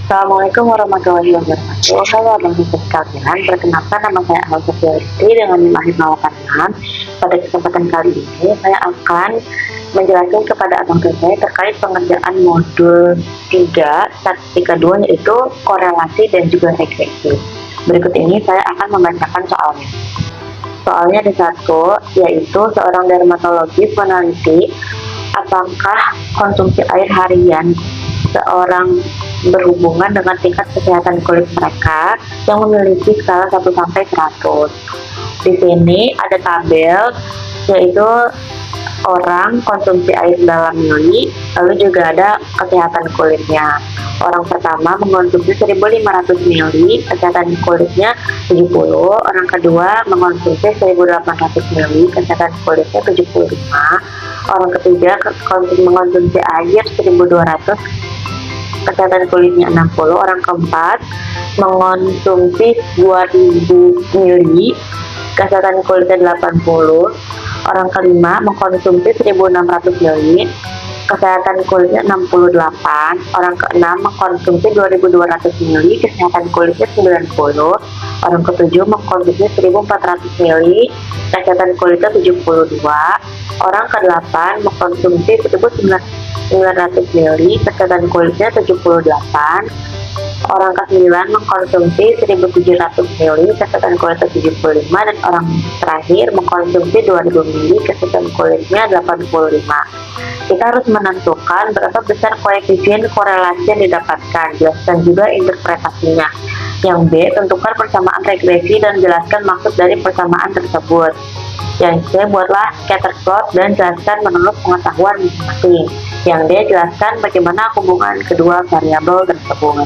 Assalamualaikum warahmatullahi wabarakatuh. Halo abang ibu sekalian, perkenalkan nama saya Al-Sofiyati dengan NIM 866. Pada kesempatan kali ini saya akan menjelaskan kepada abang saya terkait pengerjaan modul 3 statistika 2, yaitu korelasi dan juga regresi. Berikut ini saya akan membacakan soalnya. Soalnya ada satu, yaitu seorang dermatologis meneliti apakah konsumsi air harian seorang berhubungan dengan tingkat kesehatan kulit mereka yang memiliki skala 1 sampai 100. Di sini ada tabel, yaitu orang konsumsi air dalam mili, lalu juga ada kesehatan kulitnya. Orang pertama mengonsumsi 1500 mili, kesehatan kulitnya 70. Orang kedua mengonsumsi 1800 mili, kesehatan kulitnya 75. Orang ketiga mengonsumsi air 1200, kesehatan kulitnya 60. Orang keempat mengonsumsi 2000 mili, kesehatan kulitnya 80. Orang kelima mengkonsumsi 1600 mili, kesehatan kulitnya 68. Orang keenam mengkonsumsi 2200 mili, kesehatan kulitnya 90. Orang ketujuh mengkonsumsi 1400 mili, kesehatan kulitnya 72. Orang kedelapan mengkonsumsi 1900 mili, kesehatan kulitnya 78. Orang ke-9 mengkonsumsi 1700 mili, kesehatan kulitnya 75. Dan orang terakhir mengkonsumsi 2000 mili, kesehatan kulitnya 85. Kita harus menentukan berapa besar koefisien korelasi yang didapatkan. Jelaskan juga interpretasinya. Yang B, tentukan persamaan regresi dan jelaskan maksud dari persamaan tersebut. Yang C, buatlah scatter plot dan jelaskan menurut pengetahuan masing-masing. Yang D, jelaskan bagaimana hubungan kedua variabel tersebut.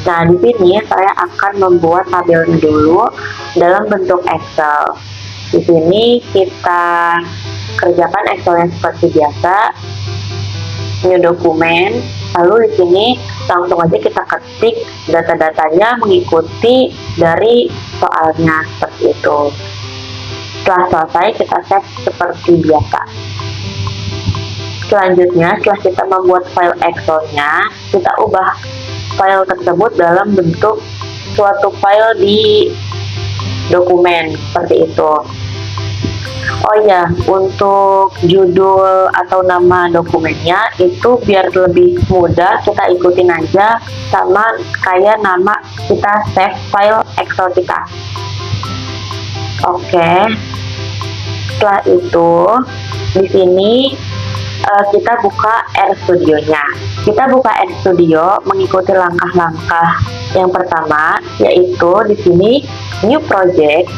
Nah, di sini saya akan membuat tabelnya dulu dalam bentuk Excel. Di sini kita kerjakan Excelnya seperti biasa. New dokumen. Lalu di sini langsung aja kita ketik data-datanya mengikuti dari soalnya seperti itu. Setelah selesai kita save seperti biasa. Selanjutnya, setelah kita membuat file Excelnya, kita ubah file tersebut dalam bentuk suatu file di dokumen seperti itu. Oh ya, untuk judul atau nama dokumennya itu biar lebih mudah, kita ikutin aja sama kayak nama kita save file Excel kita. Oke. Setelah itu di sini kita buka RStudio-nya. Kita buka RStudio mengikuti langkah-langkah yang pertama, yaitu di sini new project.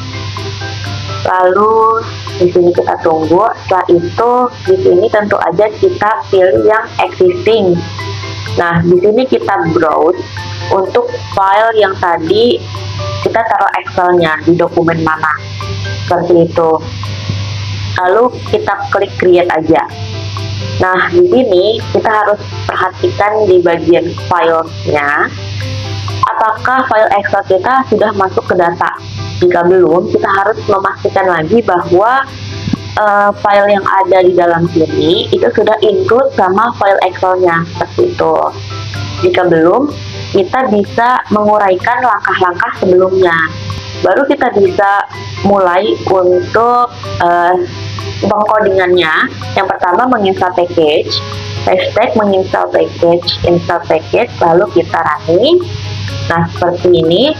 Lalu di sini kita tunggu. Setelah itu di sini tentu aja kita pilih yang existing. Nah, di sini kita browse untuk file yang tadi kita taruh Excelnya di dokumen mana. Seperti itu. Lalu kita klik create aja. Nah, di sini kita harus perhatikan di bagian filenya, apakah file Excel kita sudah masuk ke data. Jika belum, kita harus memastikan lagi bahwa file yang ada di dalam sini itu sudah include sama file Excelnya, seperti itu. Jika belum, kita bisa menguraikan langkah-langkah sebelumnya. Baru kita bisa mulai untuk pengkodingannya. Yang pertama menginstal package, hashtag menginstal package, install package, lalu kita running. Nah, seperti ini.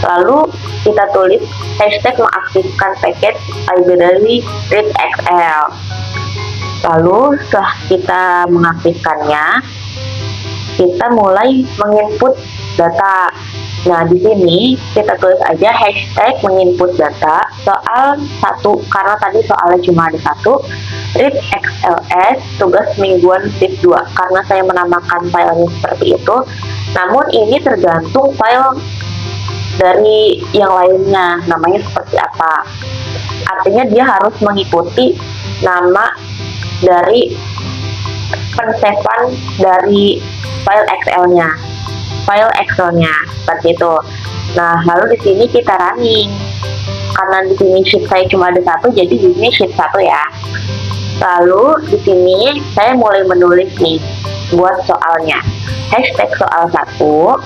Lalu kita tulis hashtag mengaktifkan package library read XL. Lalu setelah kita mengaktifkannya, kita mulai menginput data. Nah, di sini kita tulis aja hashtag menginput data soal 1, karena tadi soalnya cuma ada 1. Read XLS tugas mingguan shift 2, karena saya menamakan filenya seperti itu. Namun ini tergantung file dari yang lainnya namanya seperti apa. Artinya dia harus mengikuti nama dari pensevan dari file Excelnya. Seperti itu. Nah, lalu di sini kita running. Karena di sini sheet saya cuma ada 1, jadi di sini sheet 1 ya. Lalu di sini saya mulai menulis nih buat soalnya. Hashtag soal 1,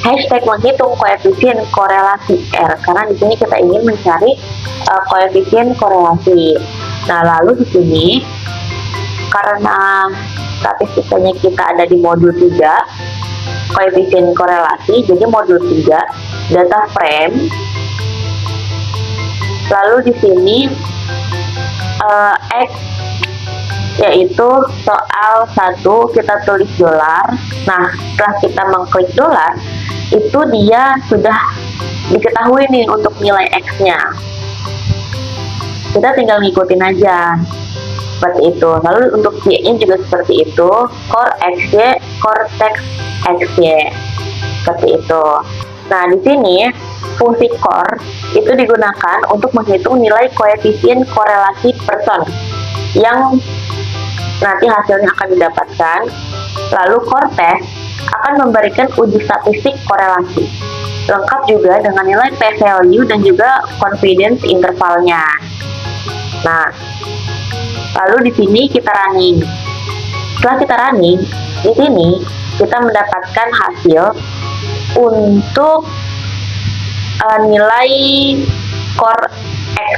hashtag menghitung koefisien korelasi R, karena di sini kita ingin mencari koefisien korelasi. Nah, lalu di sini karena statistikanya kita ada di modul 3 koefisien korelasi, jadi modul 3 data frame. Lalu di sini X yaitu soal 1 kita tulis dolar. Nah, setelah kita mengklik dolar, itu dia sudah diketahui nih untuk nilai X-nya. Kita tinggal ngikutin aja seperti itu. Lalu untuk Y-nya juga seperti itu, core XY, core text XY, seperti itu. Nah, di sini fungsi core itu digunakan untuk menghitung nilai koefisien korelasi person yang nanti hasilnya akan didapatkan. Lalu core test akan memberikan uji statistik korelasi, lengkap juga dengan nilai p-value dan juga confidence intervalnya. Nah, lalu di sini kita running. Setelah kita running, di sini kita mendapatkan hasil untuk nilai core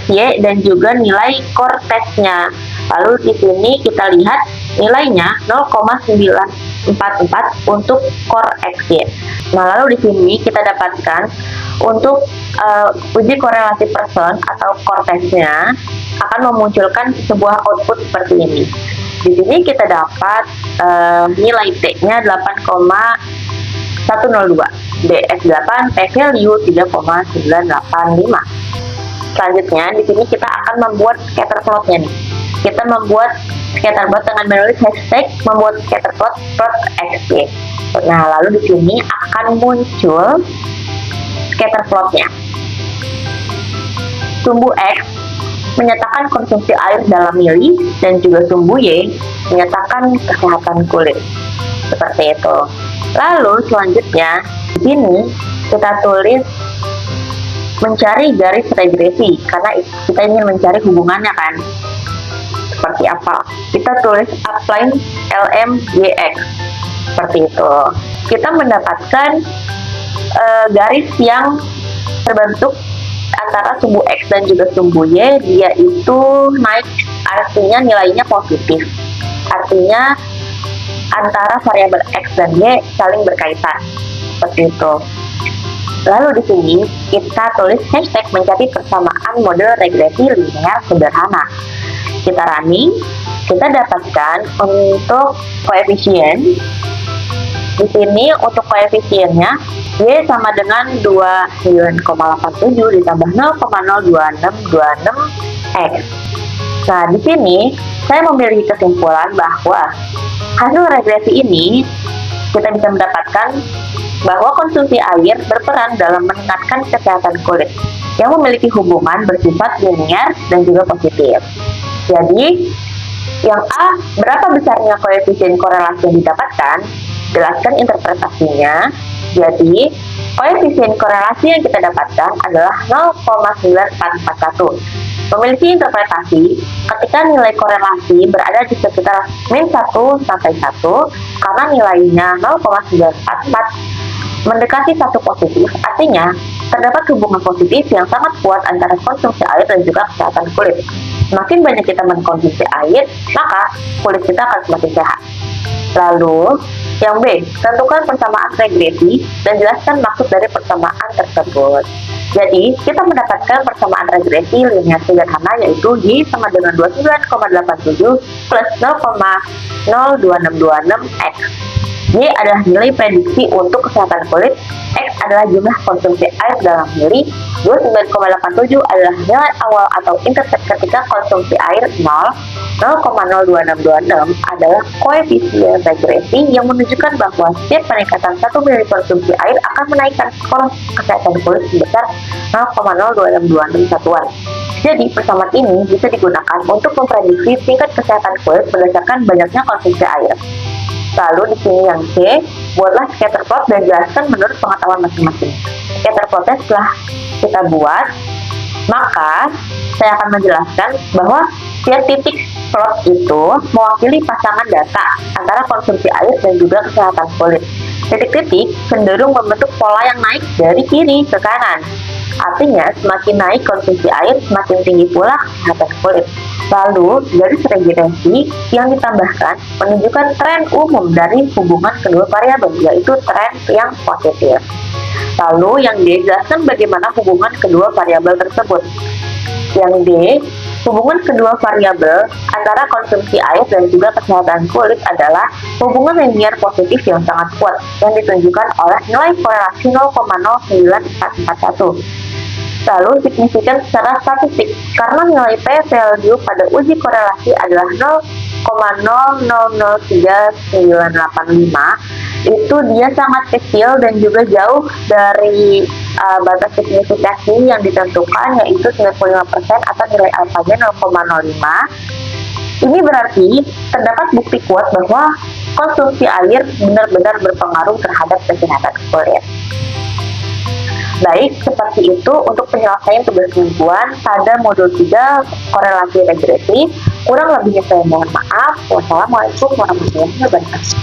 XY dan juga nilai core testnya. Lalu di sini kita lihat nilainya 0,944 untuk core XY. Nah, lalu di sini kita dapatkan untuk uji korelasi person atau core testnya akan memunculkan sebuah output seperti ini. Di sini kita dapat nilai T-nya 8,102, DS8, p-value 3,985. Selanjutnya di sini kita akan membuat scatter plotnya nih. Kita membuat scatter plot dengan menulis hashtag membuat scatter plot XY. Nah, lalu di sini akan muncul scatter plotnya. Sumbu X menyatakan konsumsi air dalam mili dan juga sumbu Y menyatakan kesehatan kulit. Seperti itu. Lalu selanjutnya di sini kita tulis mencari garis regresi karena kita ingin mencari hubungannya kan. Seperti apa? Kita tulis apply LMYX. Seperti itu. Kita mendapatkan garis yang terbentuk antara sumbu X dan juga sumbu Y, dia itu naik, artinya nilainya positif. Artinya antara variabel X dan Y saling berkaitan. Seperti itu. Lalu di sini kita tulis hashtag mencari persamaan model regresi linear sederhana. Kita running, kita dapatkan untuk koefisien. Di sini untuk koefisiennya Y sama dengan 29,87 ditambah 0,02626 X. Nah, di sini saya memiliki kesimpulan bahwa hasil regresi ini kita bisa mendapatkan bahwa konsumsi air berperan dalam meningkatkan kesehatan kulit yang memiliki hubungan bersifat linear dan juga positif. Jadi, yang A, berapa besarnya koefisien korelasi yang didapatkan? Jelaskan interpretasinya. Jadi, koefisien korelasi yang kita dapatkan adalah 0,9441. Memiliki interpretasi ketika nilai korelasi berada di sekitar min 1 sampai 1 karena nilainya 0,944 mendekati 1 positif, artinya terdapat hubungan positif yang sangat kuat antara konsumsi air dan juga kesehatan kulit. Semakin banyak kita mengkonsumsi air, maka kulit kita akan semakin sehat. Lalu, yang B, tentukan persamaan regresi dan jelaskan maksud dari persamaan tersebut. Jadi, kita mendapatkan persamaan regresi linear sederhana yaitu Y sama dengan 29,87 plus 0,02626 X. Y adalah nilai prediksi untuk kesehatan kulit, X adalah jumlah konsumsi air dalam mili, 29,87 adalah nilai awal atau intercept ketika konsumsi air 0, 0,02626 adalah koefisien regresi yang menunjukkan bahwa setiap peningkatan 1 mili konsumsi air akan menaikkan skor kesehatan kulit sebesar 0,02626 satuan. Jadi, persamaan ini bisa digunakan untuk memprediksi tingkat kesehatan kulit berdasarkan banyaknya konsumsi air. Lalu di sini yang C, buatlah scatter plot dan jelaskan menurut pengetahuan masing-masing. Scatter plotnya setelah kita buat, maka saya akan menjelaskan bahwa setiap titik plot itu mewakili pasangan data antara konsumsi air dan juga kesehatan kulit. Titik-titik cenderung membentuk pola yang naik dari kiri ke kanan. Artinya, semakin naik konsumsi air, semakin tinggi pula kesehatan kulit. Lalu, garis regresi yang ditambahkan menunjukkan tren umum dari hubungan kedua variabel, yaitu tren yang positif. Lalu, yang D, jelaskan bagaimana hubungan kedua variabel tersebut. Yang D, hubungan kedua variabel antara konsumsi air dan juga kesehatan kulit adalah hubungan linear positif yang sangat kuat yang ditunjukkan oleh nilai korelasi 0,9441. Lalu signifikan secara statistik karena nilai p-value pada uji korelasi adalah 0,003985, itu dia sangat kecil dan juga jauh dari batas signifikasi yang ditentukan, yaitu 95% atau nilai alfanya 0,05. Ini berarti terdapat bukti kuat bahwa konsumsi air benar-benar berpengaruh terhadap kesehatan kulit. Baik, seperti itu untuk penyelesaian tugas mingguan pada modul 3 korelasi regresi. Kurang lebihnya saya mohon maaf. Wassalamualaikum warahmatullahi wabarakatuh.